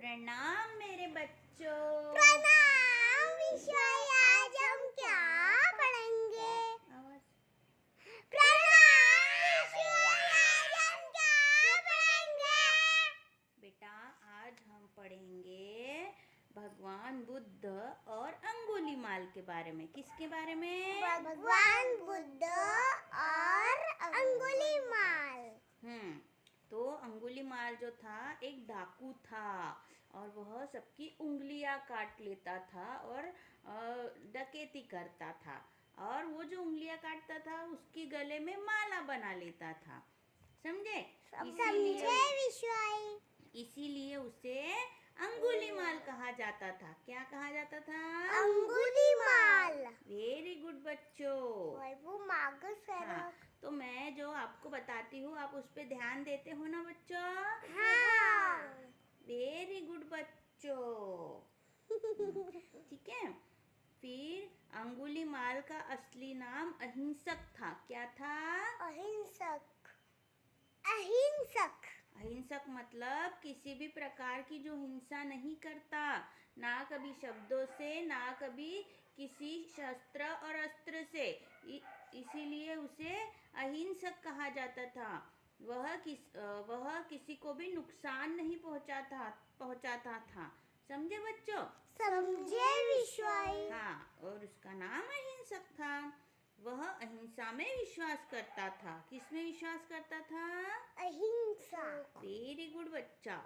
प्रणाम मेरे बच्चों। प्रणाम विश्वाई। आज हम क्या पढ़ेंगे? प्रणाम विश्वाई। आज हम क्या पढ़ेंगे? बेटा आज हम पढ़ेंगे भगवान बुद्ध और अंगुलीमाल के बारे में। किसके बारे में? भगवान बुद्ध और अंगुलीमाल। तो अंगुलीमाल जो था एक डाकू था और वह सबकी उंगलियां काट लेता था और डकैती करता था। और वो जो उंगलियां काटता था उसके गले में माला बना लेता था। समझे? विश्वाई। इसीलिए उसे अंगुलीमाल कहा जाता था। क्या कहा जाता था? अंगुलीमाल। वेरी गुड बच्चों। हाँ, तो मैं जो आपको बताती हूँ आप उस पे ध्यान देते हो ना बच्चों? हाँ। वेरी गुड बच्चों। ठीक है। फिर अंगुलीमाल का असली नाम अहिंसक था। क्या था? अहिंसक। अहिंसक। अहिंसक मतलब किसी भी प्रकार की जो हिंसा नहीं करता, ना कभी शब्दों से ना कभी किसी शस्त्र और अस्त्र से। इसीलिए उसे अहिंसक कहा जाता था। वह किसी को भी नुकसान नहीं पहुंचाता था। समझे बच्चों? समझे विश्वाई। हाँ, और उसका नाम अहिंसक था। वह अहिंसा में विश्वास करता था। किसमें विश्वास करता था? अहिंसा। वेरी गुड बच्चा।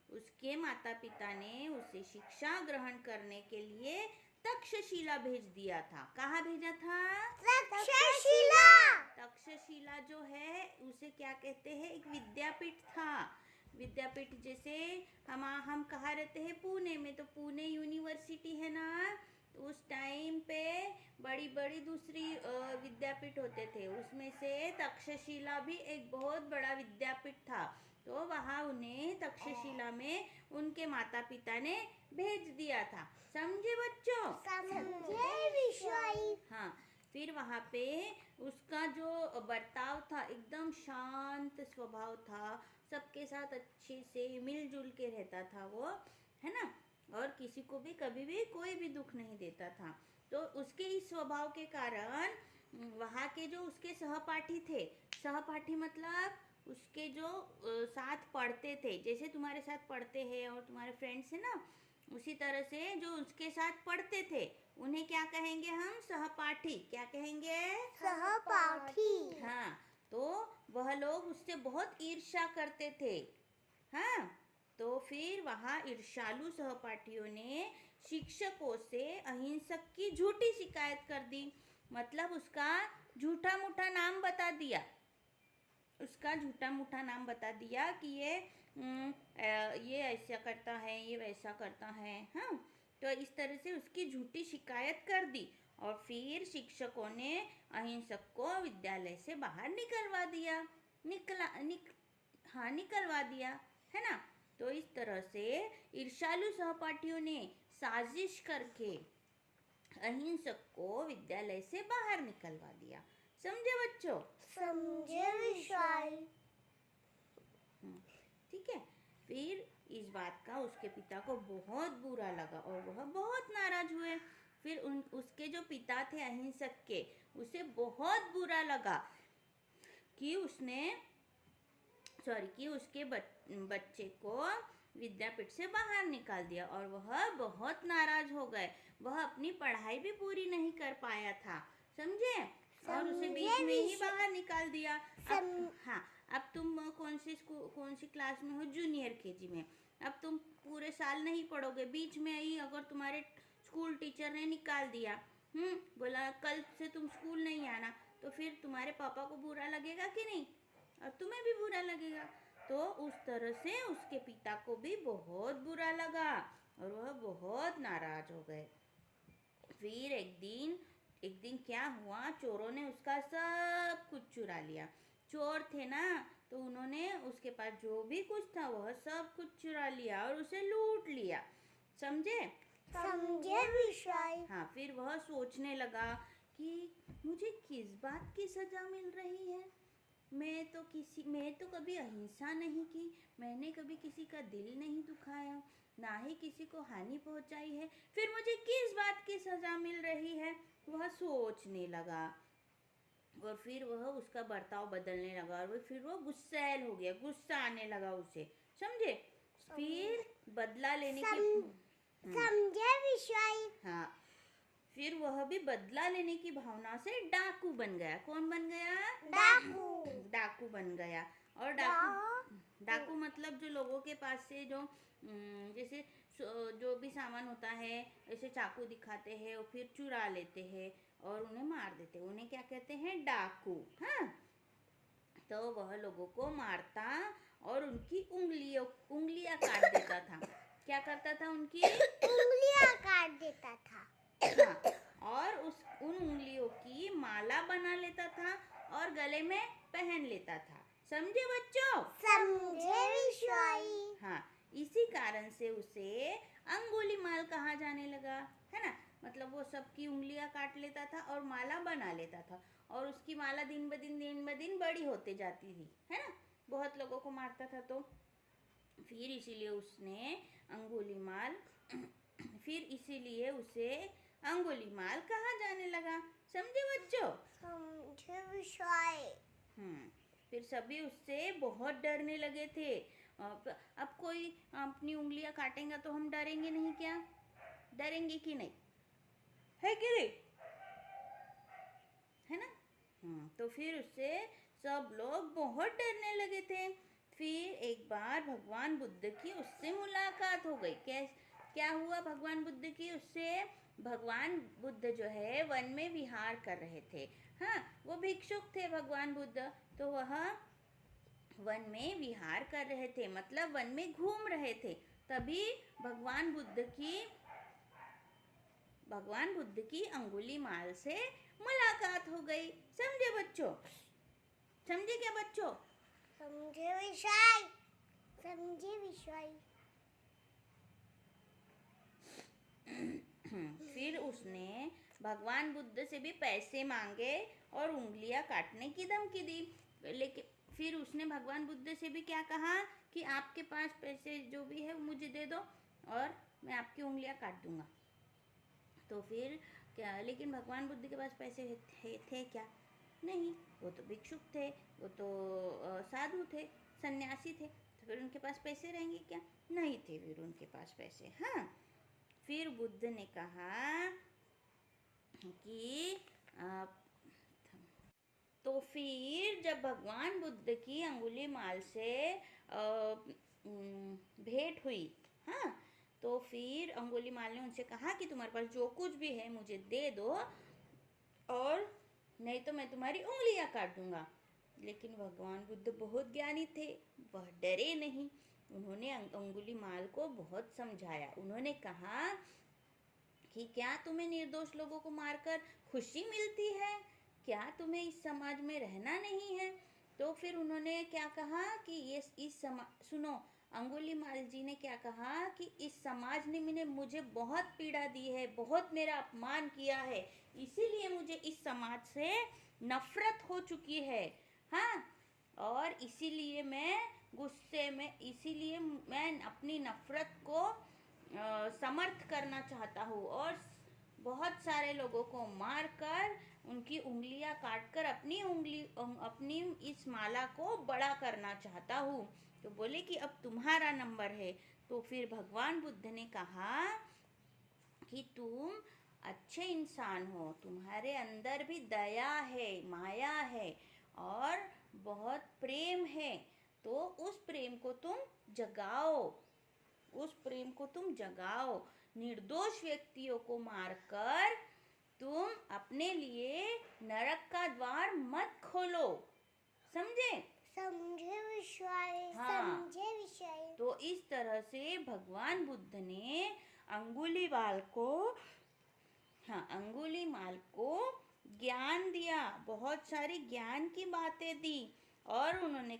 उसके माता पिता ने उसे शिक्षा ग्रहण करने के लिए तक्षशिला भेज दिया था। कहाँ भेजा था? तक्षशिला। तक्षशिला जो है उसे क्या कहते हैं? एक विद्यापीठ था। विद्यापीठ जैसे हम कहाँ रहते हैं? पुणे में, तो पुणे यूनिवर्सिटी है ना। तो उस टाइम पे बड़ी बड़ी दूसरी विद्यापीठ होते थे, उसमें से तक्षशिला भी एक बहुत बड़ा विद्यापीठ था। तो वहाँ उन्हें तक्षशिला में उनके माता पिता ने भेज दिया था। समझे बच्चों? समझे विश्वाई। हाँ, फिर वहाँ पे उसका जो बर्ताव था एकदम शांत स्वभाव था। सबके साथ अच्छे से मिलजुल के रहता था वो, है ना। और किसी को भी कभी भी कोई भी दुख नहीं देता था। तो उसके इस स्वभाव के कारण वहाँ के जो उसके सहपाठी थे, सहपाठी मतलब उसके जो साथ पढ़ते थे, जैसे तुम्हारे साथ पढ़ते हैं और तुम्हारे फ्रेंड्स हैं ना, उसी तरह से जो उसके साथ पढ़ते थे उन्हें क्या कहेंगे हम? सहपाठी। क्या कहेंगे? सहपाठी। हाँ, तो वह लोग उससे बहुत ईर्ष्या करते थे। हाँ, तो फिर वहाँ ईर्ष्यालु सहपाठियों ने शिक्षकों से अहिंसक की झूठी शिकायत कर दी। मतलब उसका झूठा मूठा नाम बता दिया। कि ये ऐसा करता है, ये वैसा करता है। हाँ, तो इस तरह से उसकी झूठी शिकायत कर दी और फिर शिक्षकों ने अहिंसक को विद्यालय से बाहर निकलवा दिया, है ना। तो इस तरह से ईर्ष्यालु सहपाठियों ने साजिश करके अहिंसक को विद्यालय से बाहर निकलवा दिया। समझे बच्चों? समझे विश्वाई। ठीक है। फिर इस बात का उसके पिता को बहुत बुरा लगा और वह बहुत नाराज हुए। फिर उसके जो पिता थे अहिंसक के, उसे बहुत बुरा लगा कि उसके बच्चे को विद्यापीठ से बाहर निकाल दिया और वह बहुत नाराज हो गए। वह अपनी पढ़ाई भी पूरी नहीं कर पाया था। समझे? और उसे बीच में ही बाहर निकाल दिया। अब तुम कौन सी क्लास में हो? जूनियर केजी में। अब तुम पूरे साल नहीं पढ़ोगे, बीच में ही अगर तुम्हारे स्कूल टीचर ने निकाल दिया, बोला कल से तुम स्कूल नहीं आना, तो फिर तुम्हारे पापा को बुरा लगेगा कि नहीं? और तुम्हें भी बुरा लगेगा। तो उस तरह से उसके पिता को भी बहुत बुरा लगा और वह बहुत नाराज हो गए। फिर एक दिन क्या हुआ? चोरों ने उसका सब कुछ चुरा लिया। चोर थे ना, तो उन्होंने उसके पास जो भी कुछ था वह सब कुछ चुरा लिया और उसे लूट लिया। समझे? समझे विश्वाई। हाँ, फिर वह सोचने लगा कि मुझे किस बात की सजा मिल रही है। मैं तो कभी अहिंसा नहीं की, मैंने कभी किसी का दिल नहीं दुखाया, ना ही किसी को हानि पहुंचाई है, फिर मुझे किस बात की सजा मिल रही है? वह सोचने लगा और फिर वह उसका बर्ताव बदलने लगा और फिर वो गुस्सैल हो गया, गुस्सा आने लगा उसे, समझे? फिर बदला लेने की समझे विषय? हाँ, फिर वह भी बदला लेने की भावना से डाकू बन गया। कौन बन गया? डाकू। डाकू बन गया। और डाकू मतलब जो लोगों के पास से जो जैसे जो भी सामान होता है, ऐसे चाकू दिखाते हैं और फिर चुरा लेते हैं और उन्हें मार देते हैं, उन्हें क्या कहते हैं? डाकू। हाँ, तो वह लोगों को मारता और उनकी उंगलियां काट देता था। क्या करता था? उनकी उंगलियां काट देता था। हाँ, और उन उंगलियों की माला बना लेता था और गले में पहन लेता था। समझे बच्चों? समझे विषय? हाँ, इसी कारण से उसे अंगुली माल कहा जाने लगा, है ना? मतलब वो सबकी उंगलियां काट लेता था और माला बना लेता था और उसकी माला दिन ब दिन बड़ी होते जाती थी, है ना? बहुत लोगों को मारता था, तो फिर इसीलिए उसने अंगुली माल फिर इसीलिए उसे अंगुली माल कहा जाने लगा। समझे बच्चों? समझे विषय? फिर सभी उससे बहुत डरने लगे थे। अब कोई अपनी उंगलियां काटेगा तो हम डरेंगे नहीं क्या? डरेंगे कि नहीं? है कि नहीं? है ना? तो फिर उससे सब लोग बहुत डरने लगे थे। फिर एक बार भगवान बुद्ध की उससे मुलाकात हो गई। क्या हुआ भगवान बुद्ध की उससे? भगवान बुद्ध जो है वन में विहार कर रहे थे। हाँ, वो भिक्षुक थे भगवान बुद्ध, तो वह वन में विहार कर रहे थे, मतलब वन में घूम रहे थे। तभी भगवान बुद्ध की अंगुली माल से मुलाकात हो गई। समझे बच्चों? समझे क्या बच्चों? समझे विषय? समझे विषय? फिर उसने भगवान बुद्ध से भी पैसे मांगे और उंगलियां काटने की धमकी दी। लेकिन फिर उसने भगवान बुद्ध से भी क्या कहा कि आपके पास पैसे जो भी है मुझे दे दो और मैं आपकी उंगलियां काट दूंगा। तो फिर क्या, लेकिन भगवान बुद्ध के पास पैसे थे क्या? नहीं, वो तो भिक्षुक थे, वो तो साधु थे, सन्यासी थे, तो फिर उनके पास पैसे रहेंगे क्या? नहीं थे फिर उनके पास पैसे। हाँ, फिर बुद्ध ने कहा कि तो फिर जब भगवान बुद्ध की अंगुली माल से भेंट हुई, हाँ, तो फिर अंगुली माल ने उनसे कहा कि तुम्हारे पास जो कुछ भी है मुझे दे दो और नहीं तो मैं तुम्हारी उंगलियां काट दूंगा। लेकिन भगवान बुद्ध बहुत ज्ञानी थे, वह डरे नहीं। उन्होंने अंगुली माल को बहुत समझाया। उन्होंने कहा कि क्या तुम्हें निर्दोष लोगों को मारकर खुशी मिलती है? क्या तुम्हें इस समाज में रहना नहीं है? तो फिर उन्होंने क्या कहा कि ये इस समाज, सुनो, अंगुलीमाल जी ने क्या कहा कि इस समाज ने मुझे बहुत पीड़ा दी है, बहुत मेरा अपमान किया है, इसीलिए मुझे इस समाज से नफरत हो चुकी है। हाँ, और इसीलिए मैं गुस्से में, इसीलिए मैं अपनी नफरत को समर्थ करना चाहता हूँ और बहुत सारे लोगों को मारकर उनकी उंगलियां काटकर अपनी इस माला को बड़ा करना चाहता हूँ। तो बोले कि अब तुम्हारा नंबर है। तो फिर भगवान बुद्ध ने कहा कि तुम अच्छे इंसान हो, तुम्हारे अंदर भी दया है, माया है और बहुत प्रेम है, तो उस प्रेम को तुम जगाओ, उस प्रेम को तुम जगाओ। निर्दोष व्यक्तियों को मारकर तुम अपने लिए नरक का द्वार मत खोलो। समझे? समझे विषय? हाँ, समझे विषय? तो इस तरह से भगवान बुद्ध ने अंगुलीमाल को, हाँ, अंगुलीमाल को ज्ञान दिया, बहुत सारी ज्ञान की बातें दी और उन्होंने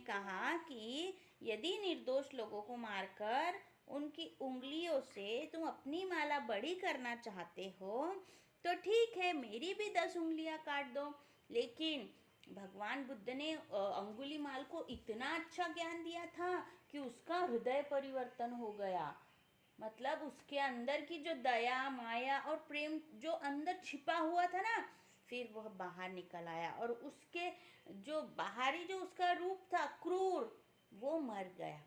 कहा कि यदि निर्दोष लोगों को मारकर उनकी उंगलियों से तुम अपनी माला बड़ी करना चाहते हो तो ठीक है, मेरी भी 10 उंगलियां काट दो। लेकिन भगवान बुद्ध ने अंगुलीमाल को इतना अच्छा ज्ञान दिया था कि उसका हृदय परिवर्तन हो गया। मतलब उसके अंदर की जो दया माया और प्रेम जो अंदर छिपा हुआ था ना, फिर वह बाहर निकल आया, और उसके जो बाहरी जो उसका रूप था क्रूर, वो मर गया।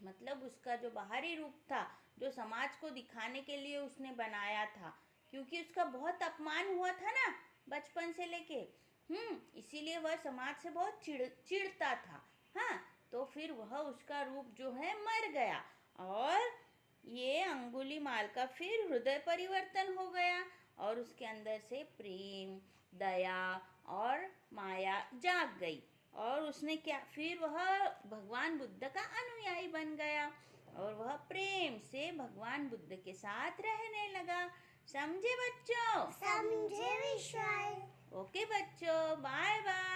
मतलब उसका जो बाहरी रूप था, जो समाज को दिखाने के लिए उसने बनाया था, क्योंकि उसका बहुत अपमान हुआ था ना बचपन से लेके, इसीलिए वह समाज से बहुत चिढ़ता था। हाँ, तो फिर वह उसका रूप जो है मर गया, और ये अंगुलीमाल का फिर हृदय परिवर्तन हो गया, और उसके अंदर से प्रेम दया और माया जाग गई, और उसने क्या, फिर वह भगवान बुद्ध का अनुयायी बन गया, और वह प्रेम से भगवान बुद्ध के साथ रहने लगा। समझे बच्चों? समझे विशाल। ओके बच्चों, बाय बाय।